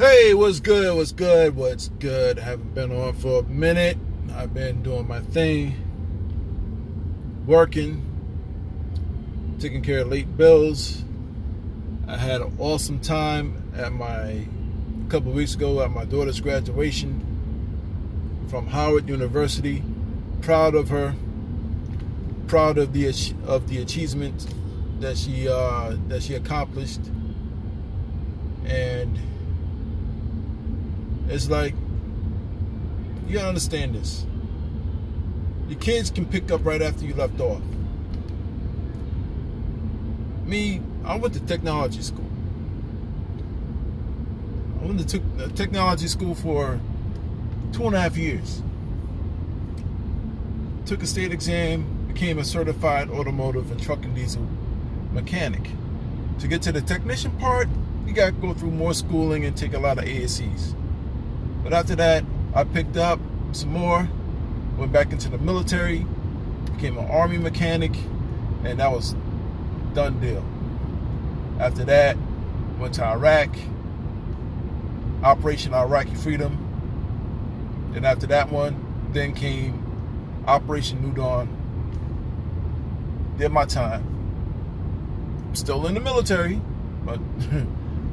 Hey, what's good? What's good? What's good? I haven't been on for a minute. I've been doing my thing, working, taking care of late bills. I had an awesome time a couple of weeks ago at my daughter's graduation from Howard University. Proud of her. Proud of the achievement that she accomplished, and it's like, you gotta understand this. Your kids can pick up right after you left off. Me, I went to technology school. I went to technology school for 2.5 years. Took a state exam, became a certified automotive and truck and diesel mechanic. To get to the technician part, you gotta go through more schooling and take a lot of ASCs. But after that, I picked up some more, went back into the military, became an Army mechanic, and that was done deal. After that, went to Iraq, Operation Iraqi Freedom. And after that one, then came Operation New Dawn. Did my time. I'm still in the military, but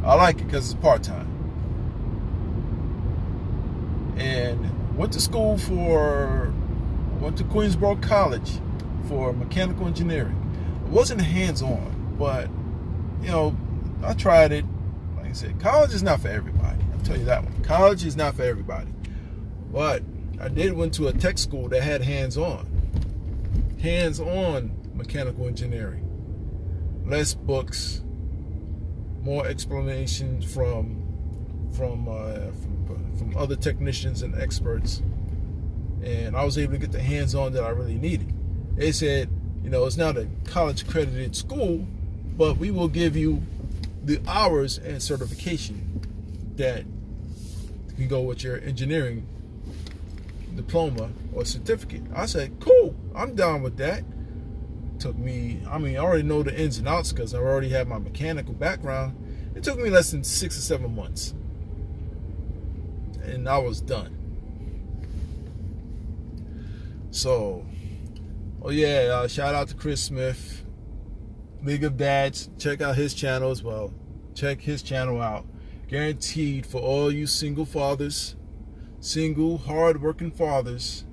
I like it because it's part-time. And went to Queensborough College for mechanical engineering. It wasn't hands-on, but I tried it. Like I said, college is not for everybody. I'll tell you that one. College is not for everybody. But I did went to a tech school that had hands-on mechanical engineering. Less books, more explanations from other technicians and experts, and I was able to get the hands-on that I really needed. They said, it's not a college accredited school, but we will give you the hours and certification that can go with your engineering diploma or certificate. I said, cool, I'm down with that. Took me, I already know the ins and outs because I already have my mechanical background. It took me less than 6 or 7 months, and I was done. So, shout out to Chris Smith, League of Dads. Check out his channel as well. Check his channel out. Guaranteed for all you single fathers, single hard-working fathers,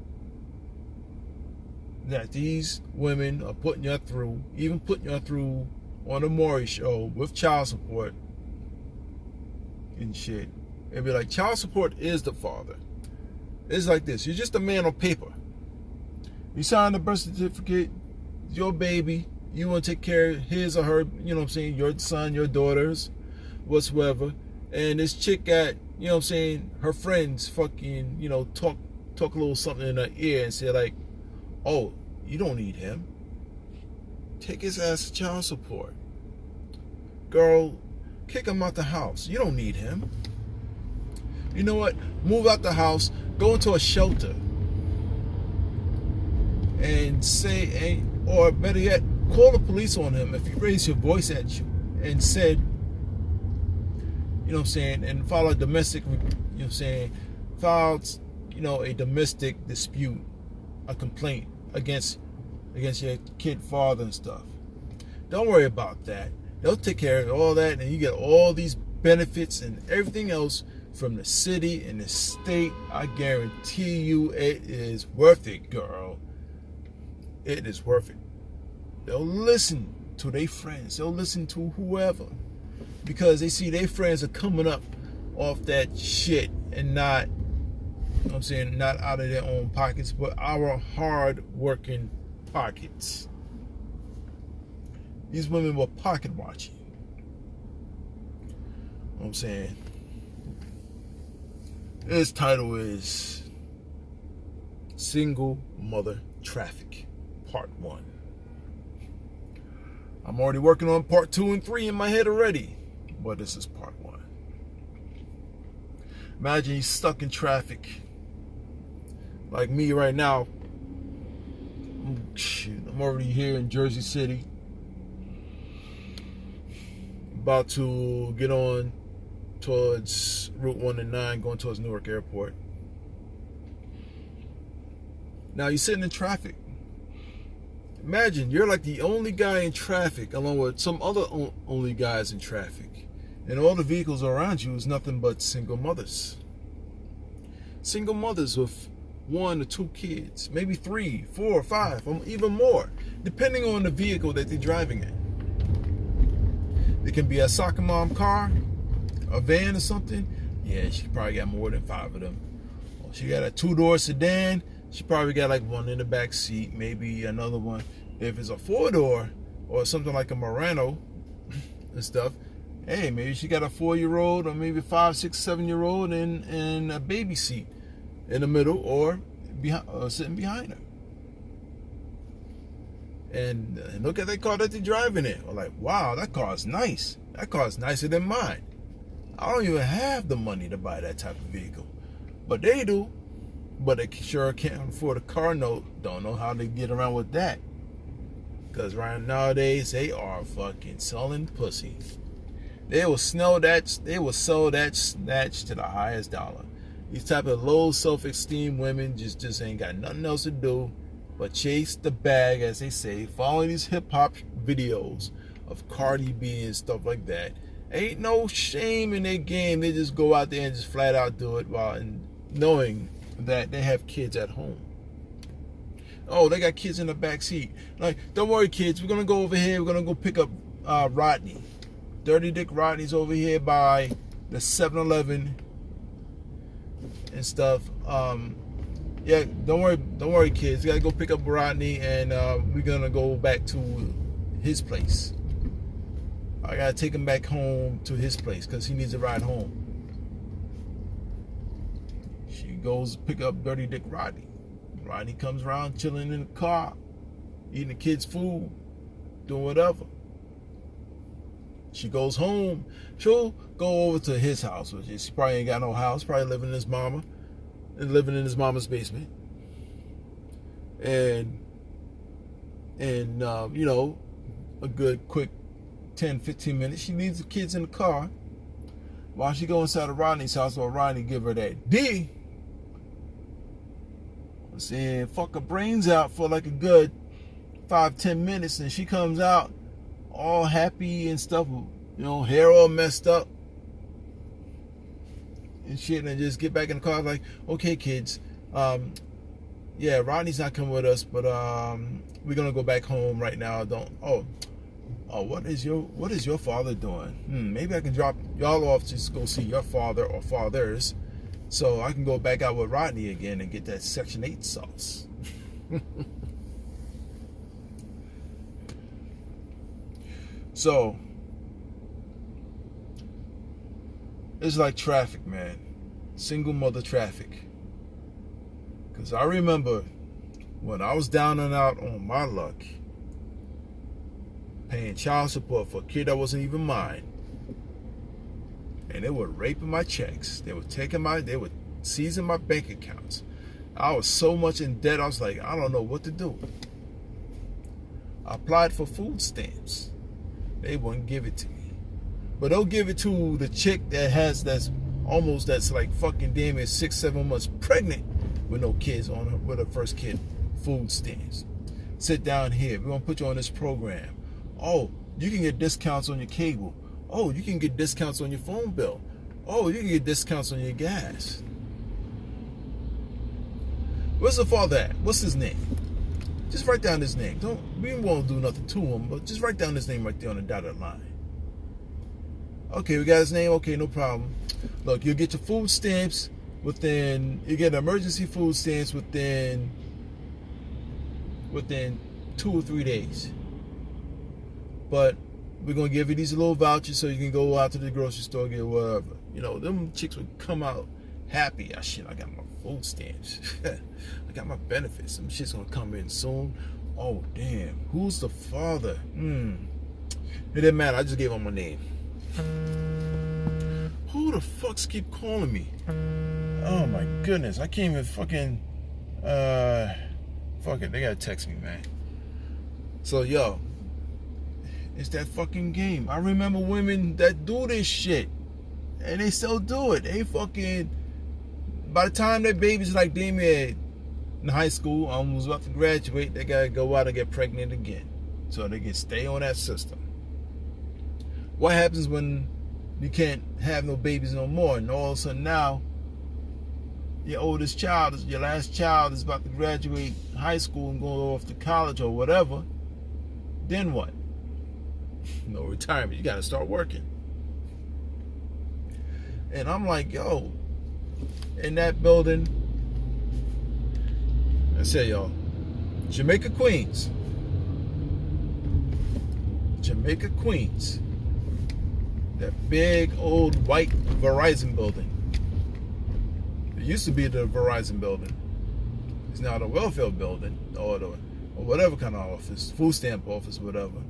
that these women are putting you through, even putting you through on the Maury show with child support and shit. It'd be like, child support is the father. It's like this. You're just a man on paper. You sign the birth certificate, your baby, you want to take care of his or her, your son, your daughters, whatsoever. And this chick got, her friends fucking, talk a little something in her ear and say like, oh, you don't need him. Take his ass to child support. Girl, kick him out the house. You don't need him. You know what? Move out the house, go into a shelter, and say, or better yet, call the police on him if he raised your voice at you and said, and file a domestic, filed, a domestic dispute, a complaint against your kid father and stuff. Don't worry about that. They'll take care of all that, and you get all these benefits and everything else from the city and the state. I guarantee you it is worth it, girl. It is worth it. They'll listen to their friends. They'll listen to whoever, because they see their friends are coming up off that shit and not, not out of their own pockets, but our hard-working pockets. These women were pocket watching. His title is Single Mother Traffic, Part 1. I'm already working on Part 2 and 3 in my head already, but this is Part 1. Imagine you're stuck in traffic like me right now. I'm already here in Jersey City, about to get on towards Route 1 and 9 going towards Newark Airport. Now you're sitting in traffic. Imagine you're like the only guy in traffic along with some other only guys in traffic. And all the vehicles around you is nothing but single mothers. Single mothers with 1 or 2 kids, maybe 3, 4, 5, or even more, depending on the vehicle that they're driving in. It can be a soccer mom car, a van or something. Yeah, she probably got more than 5 of them. Or she got a 2-door sedan. She probably got like 1 in the back seat, maybe another one. If it's a 4-door or something like a Murano and stuff, hey, maybe she got a 4-year-old or maybe 5, 6, 7-year-old in a baby seat in the middle or sitting behind her. And look at that car that they're driving in. We're like, wow, that car is nice. That car is nicer than mine. I don't even have the money to buy that type of vehicle. But they do. But they sure can't afford a car note. Don't know how they get around with that. Because right nowadays, they are fucking selling pussy. They will sell that snatch to the highest dollar. These type of low self-esteem women just ain't got nothing else to do but chase the bag, as they say, following these hip-hop videos of Cardi B and stuff like that. Ain't no shame in their game. They just go out there and just flat out do it while knowing that they have kids at home. Oh, they got kids in the back seat. Like, don't worry, kids. We're going to go over here. We're going to go pick up Rodney. Dirty Dick Rodney's over here by the 7-Eleven and stuff. Yeah, don't worry, kids. We got to go pick up Rodney, and we're going to go back to his place. I got to take him back home to his place because he needs a ride home. She goes pick up Dirty Dick Rodney. Rodney comes around chilling in the car, eating the kids' food, doing whatever. She goes home. She'll go over to his house, which is, he probably ain't got no house. Probably living in his mama's basement. And you know, a good quick 10, 15 minutes. She leaves the kids in the car while she go inside of Rodney's house, while Rodney give her that D. Saying fuck her brains out for like a good 5-10 minutes, and she comes out all happy and stuff, you know, hair all messed up and shit, and just get back in the car like, okay, kids, yeah, Rodney's not coming with us, but we're gonna go back home right now. What is your father doing? Maybe I can drop y'all off to go see your father or fathers, so I can go back out with Rodney again and get that Section 8 sauce. So, it's like traffic, man. Single mother traffic. Because I remember when I was down and out on my luck, paying child support for a kid that wasn't even mine. And they were raping my checks. They were seizing my bank accounts. I was so much in debt, I was like, I don't know what to do. I applied for food stamps. They wouldn't give it to me. But they'll give it to the chick that's like fucking damn it 6-7 months pregnant with no kids on her, with her first kid. Food stamps. Sit down here. We're gonna put you on this program. Oh, you can get discounts on your cable. Oh, you can get discounts on your phone bill. Oh, you can get discounts on your gas. Where's the father at? What's his name? Just write down his name. We won't do nothing to him, but just write down his name right there on the dotted line. Okay, we got his name. Okay, no problem. Look, you'll get your food stamps you get emergency food stamps within 2 or 3 days. But we're going to give you these little vouchers so you can go out to the grocery store, get whatever. You know, them chicks would come out happy. I got my food stamps. I got my benefits. Some shit's going to come in soon. Oh, damn. Who's the father? It didn't matter. I just gave him my name. Who the fucks keep calling me? Oh, my goodness. I can't even fucking... fuck it. They got to text me, man. So, yo... It's that fucking game. I remember women that do this shit. And they still do it. They fucking, by the time their babies like Damien in high school, was about to graduate, they gotta go out and get pregnant again. So they can stay on that system. What happens when you can't have no babies no more? And all of a sudden now, your oldest child, your last child is about to graduate high school and go off to college or whatever. Then what? No retirement. You gotta start working. And I'm like, yo, in that building, I say, y'all, Jamaica, Queens. Jamaica, Queens. That big old white Verizon building. It used to be the Verizon building. It's now the welfare building, or whatever kind of office, food stamp office, whatever.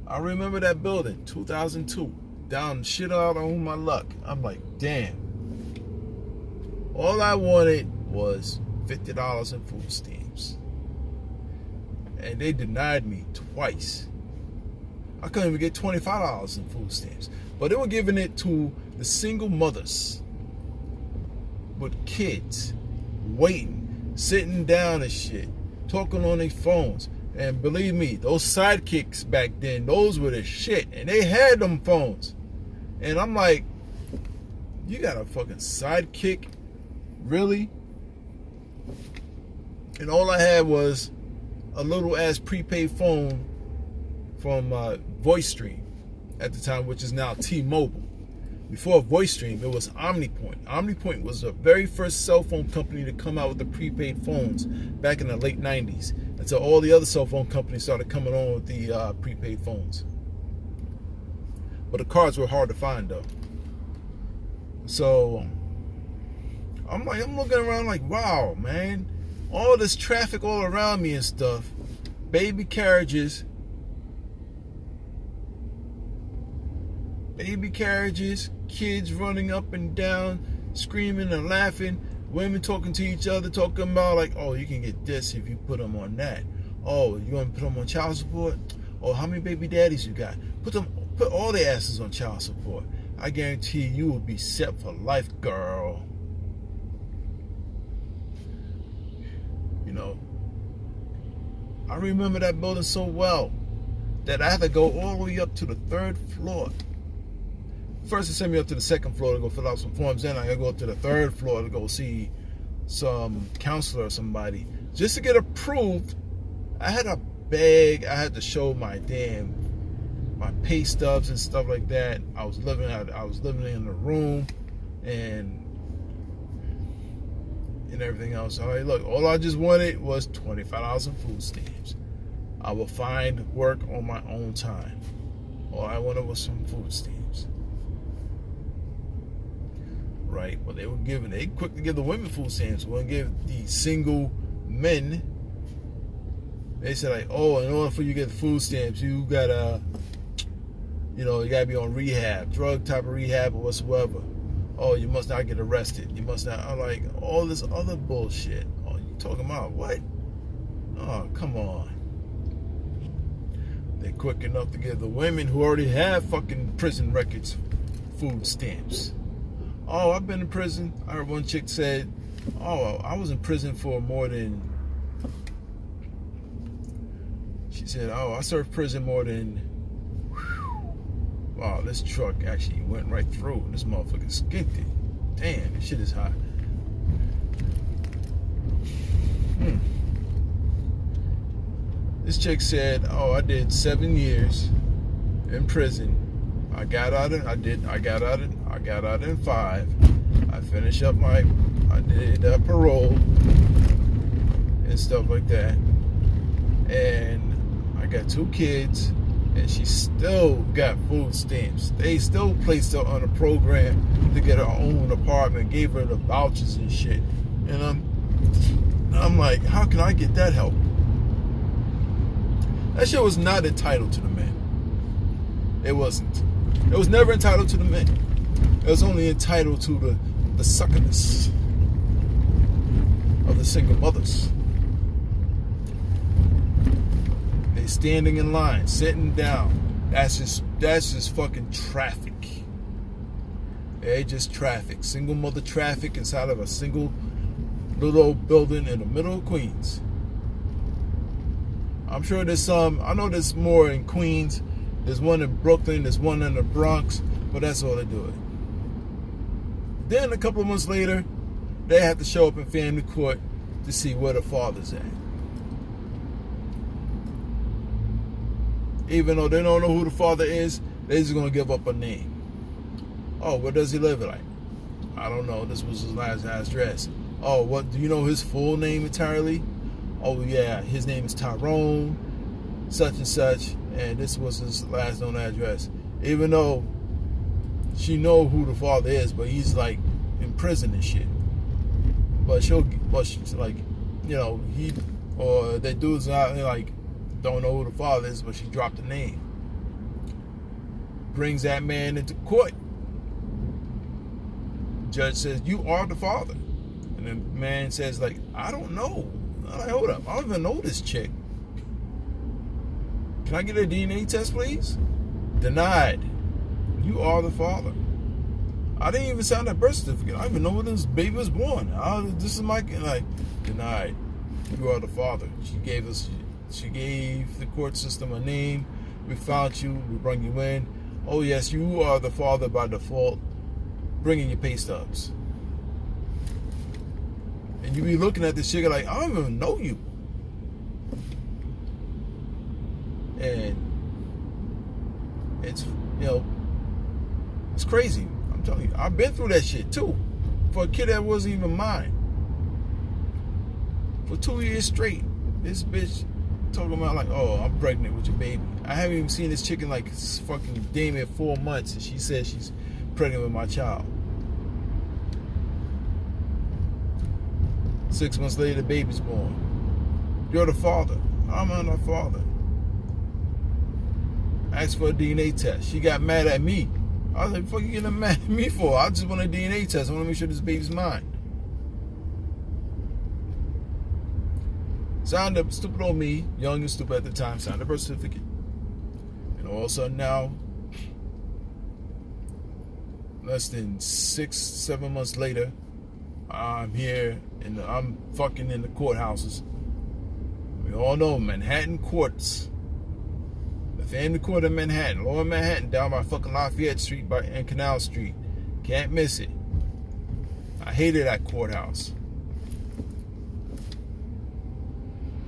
I remember that building, 2002. Down shit out on my luck. I'm like, damn. All I wanted was $50 in food stamps. And they denied me twice. I couldn't even get $25 in food stamps. But they were giving it to the single mothers with kids, waiting, sitting down and shit, talking on their phones. And believe me, those sidekicks back then, those were the shit. And they had them phones. And I'm like, you got a fucking sidekick? Really? And all I had was a little ass prepaid phone from VoiceStream at the time, which is now T-Mobile. Before VoiceStream, it was OmniPoint. OmniPoint was the very first cell phone company to come out with the prepaid phones back in the late 90s. Until all the other cell phone companies started coming on with the prepaid phones. But the cards were hard to find though. So I'm looking around like, wow, man, all this traffic all around me and stuff, baby carriages, kids running up and down, screaming and laughing, women talking to each other, talking about like, oh, you can get this if you put them on that. Oh, you want to put them on child support? Oh, how many baby daddies you got? Put all the asses on child support. I guarantee you will be set for life, girl. You know, I remember that building so well that I had to go all the way up to the 3rd floor. First, they sent me up to the 2nd floor to go fill out some forms. Then I gotta go up to the 3rd floor to go see some counselor or somebody. Just to get approved, I had to show my pay stubs and stuff like that. I was living in the room and everything else. All right, look, all I just wanted was $25 in food stamps. I will find work on my own time. All I wanted was some food stamps. Right? But they quick to give the women food stamps. They wouldn't give the single men. They said like, oh, in order for you to get the food stamps, you gotta be on rehab, drug type of rehab or whatsoever. Oh, you must not get arrested. You must not. I'm like, all this other bullshit. Oh, you talking about what? Oh, come on. They're quick enough to give the women who already have fucking prison records food stamps. Oh, I've been in prison. I heard one chick said, oh, I was in prison for more than... She said, oh, I served prison more than... Wow, this truck actually went right through. This motherfucker skinked it. Damn, this shit is hot. This chick said, oh, I did 7 years in prison. I got out in 5. I finished up I did parole and stuff like that. And I got 2 kids. And she still got food stamps. They still placed her on a program to get her own apartment, gave her the vouchers and shit. And I'm like, how can I get that help? That shit was not entitled to the men. It wasn't. It was never entitled to the men. It was only entitled to the succubus of the single mothers. Standing in line, sitting down. That's just fucking traffic. Okay, just traffic, single mother traffic inside of a single little old building in the middle of Queens. I'm sure there's some, I know there's more in Queens. There's one in Brooklyn, there's one in the Bronx, but that's all they do it. Then a couple of months later, they have to show up in family court to see where the father's at. Even though they don't know who the father is, they're just gonna give up a name. Oh, where does he live? Like, I don't know. This was his last address. Oh, what, do you know his full name entirely? Oh yeah, his name is Tyrone, such and such, and this was his last known address. Even though she know who the father is, but he's like in prison and shit. But she's like, you know, he or that dude's not like don't know who the father is, but she dropped the name. Brings that man into court. Judge says, "You are the father," and the man says, like, "I don't know." I'm like, hold up, I don't even know this chick. Can I get a DNA test, please? Denied. You are the father. I didn't even sign that birth certificate. I don't even know when this baby was born. This is my, like, denied. You are the father. She gave the court system a name. We found you. We brought you in. Oh yes, you are the father by default. Bring in your pay stubs. And you be looking at this chick like, I don't even know you. And it's, you know, it's crazy. I'm telling you, I've been through that shit too. For a kid that wasn't even mine. For 2 years straight, this bitch talking about like, oh, I'm pregnant with your baby. I haven't even seen this chick in like fucking damn near 4 months, and she says she's pregnant with my child. 6 months later, the baby's born. You're the father. I'm not the father. Asked for a DNA test. She got mad at me. I was like, what the fuck you getting mad at me for? I just want a DNA test. I want to make sure this baby's mine. Signed up, stupid old me, young and stupid at the time, signed a birth certificate. And all of a sudden now, less than 6-7 months later, I'm here and I'm fucking in the courthouses. We all know Manhattan courts. The family court in Manhattan, Lower Manhattan, down by fucking Lafayette Street and Canal Street. Can't miss it. I hated that courthouse.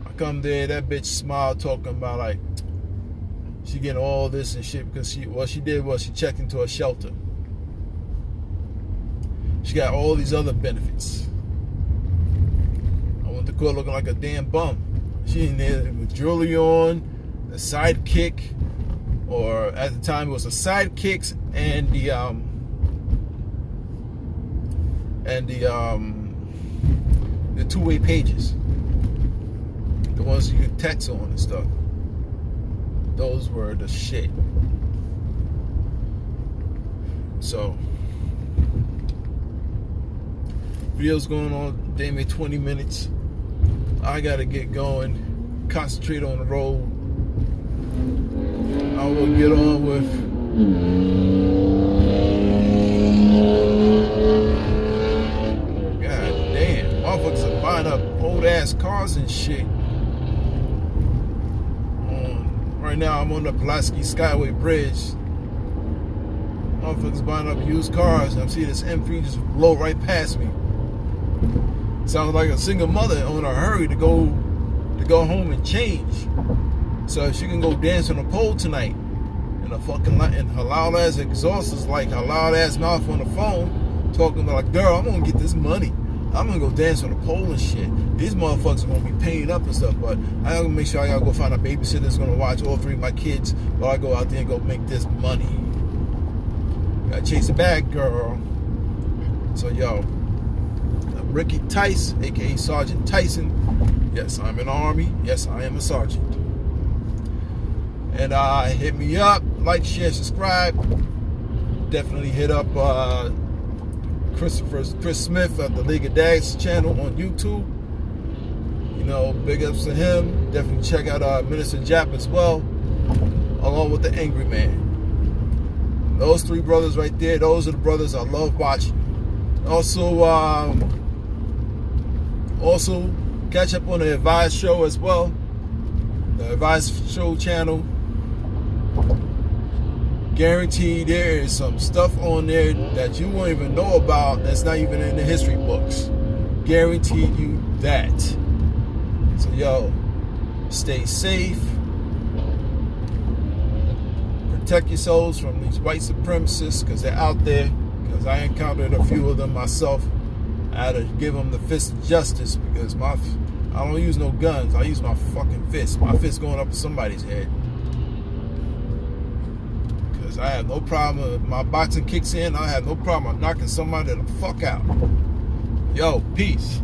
I come there, that bitch smiled, talking about like she getting all this and shit because what she did was she checked into a shelter. She got all these other benefits. I went to court looking like a damn bum. She in there with jewelry on, a sidekick, or at the time it was the sidekicks and the two-way pages, the ones you could text on and stuff. Those were the shit. So. Video's going on damn near 20 minutes. I gotta get going, concentrate on the road. I will get on with God damn, motherfuckers are buying up old ass cars and shit. Right now I'm on the Pulaski Skyway Bridge. Motherfuckers buying up used cars. I'm seeing this M3 just blow right past me. Sounds like a single mother on a hurry to go home and change, so she can go dance on a pole tonight. And her loud ass exhaust is like her loud ass mouth on the phone, talking about like, girl, I'm gonna get this money. I'm gonna go dance on a pole and shit. These motherfuckers are gonna be paying up and stuff, but I gotta make sure I gotta go find a babysitter that's gonna watch all 3 of my kids while I go out there and go make this money. Gotta chase a bag, girl. So yo. Ricky Tice, aka Sergeant Tyson. Yes, I'm in the Army. Yes, I am a sergeant. And hit me up, like, share, subscribe. Definitely hit up Chris Smith at the League of Dads channel on YouTube. You know, big ups to him. Definitely check out Minister Jap as well, along with the Angry Man. Those three brothers right there, those are the brothers I love watching. Also catch up on the Advice Show as well. The Advice Show channel. Guaranteed there is some stuff on there that you won't even know about that's not even in the history books. Guaranteed you that. So yo, stay safe. Protect yourselves from these white supremacists because they're out there. Because I encountered a few of them myself. I had to give them the fist of justice because I don't use no guns. I use my fucking fist. My fist going up somebody's head. Because I have no problem. If my boxing kicks in, I have no problem knocking somebody the fuck out. Yo, peace.